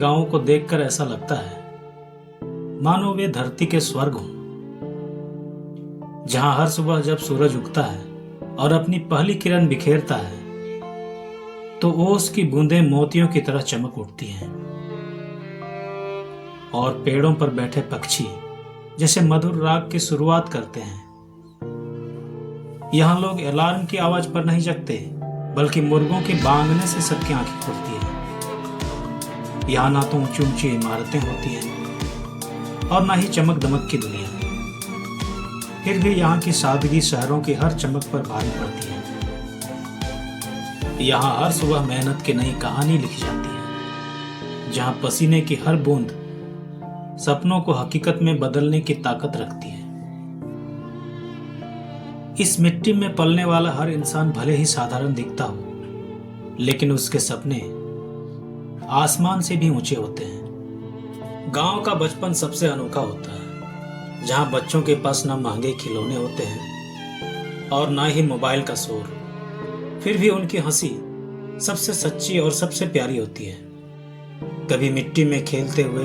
गांवों को देखकर ऐसा लगता है मानो वे धरती के स्वर्ग हों, जहां हर सुबह जब सूरज उगता है और अपनी पहली किरण बिखेरता है तो ओस की बूंदें मोतियों की तरह चमक उठती हैं और पेड़ों पर बैठे पक्षी जैसे मधुर राग की शुरुआत करते हैं। यहां लोग अलार्म की आवाज पर नहीं जगते, बल्कि मुर्गों के बांगने से सबकी आंखें खुलती हैं। यहाँ ना तो ऊंची ऊंची इमारतें होती हैं और ना ही चमक दमक की दुनिया, फिर भी यहाँ की सादगी शहरों की हर चमक पर भारी पड़ती है। यहाँ हर सुबह मेहनत की नई कहानी लिखी जाती है, जहाँ पसीने की हर बूंद सपनों को हकीकत में बदलने की ताकत रखती है। इस मिट्टी में पलने वाला हर इंसान भले ही साधारण दिखता हो, लेकिन उसके सपने आसमान से भी ऊंचे होते हैं। गांव का बचपन सबसे अनोखा होता है, जहां बच्चों के पास ना महंगे खिलौने होते हैं और ना ही मोबाइल का शोर। फिर भी उनकी हंसी सबसे सच्ची और सबसे प्यारी होती है। कभी मिट्टी में खेलते हुए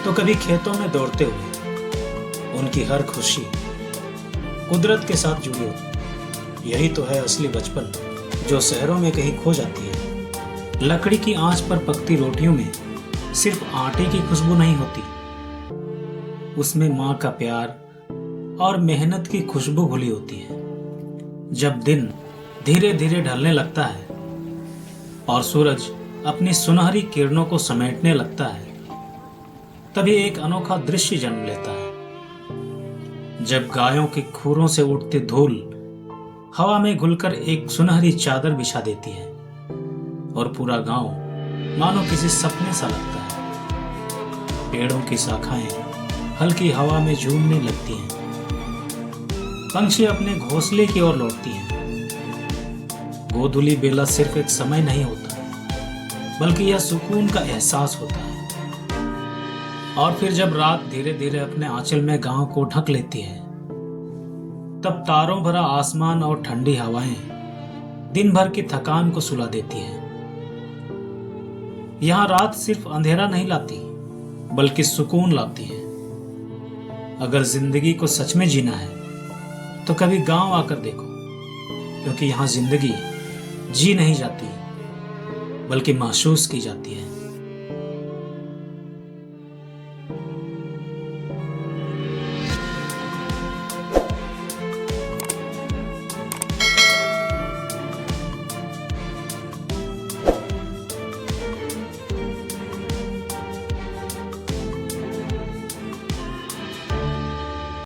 तो कभी खेतों में दौड़ते हुए उनकी हर खुशी कुदरत के साथ जुड़ी होती। यही तो है असली बचपन, जो शहरों में कहीं खो जाती है। लकड़ी की आंच पर पकती रोटियों में सिर्फ आटे की खुशबू नहीं होती, उसमें माँ का प्यार और मेहनत की खुशबू घुली होती है। जब दिन धीरे धीरे ढलने लगता है और सूरज अपनी सुनहरी किरणों को समेटने लगता है, तभी एक अनोखा दृश्य जन्म लेता है। जब गायों के खुरों से उठती धूल हवा में घुलकर एक सुनहरी चादर बिछा देती है और पूरा गांव मानो किसी सपने सा लगता है। पेड़ों की शाखाएं हल्की हवा में झूमने लगती हैं, पंछी अपने घोंसले की ओर लौटती हैं। गोधूली बेला सिर्फ एक समय नहीं होता, बल्कि यह सुकून का एहसास होता है। और फिर जब रात धीरे धीरे अपने आंचल में गांव को ढक लेती है, तब तारों भरा आसमान और ठंडी हवाएं दिन भर की थकान को सुला देती है। यहाँ रात सिर्फ अंधेरा नहीं लाती, बल्कि सुकून लाती है। अगर जिंदगी को सच में जीना है तो कभी गांव आकर देखो, क्योंकि यहाँ जिंदगी जी नहीं जाती, बल्कि महसूस की जाती है।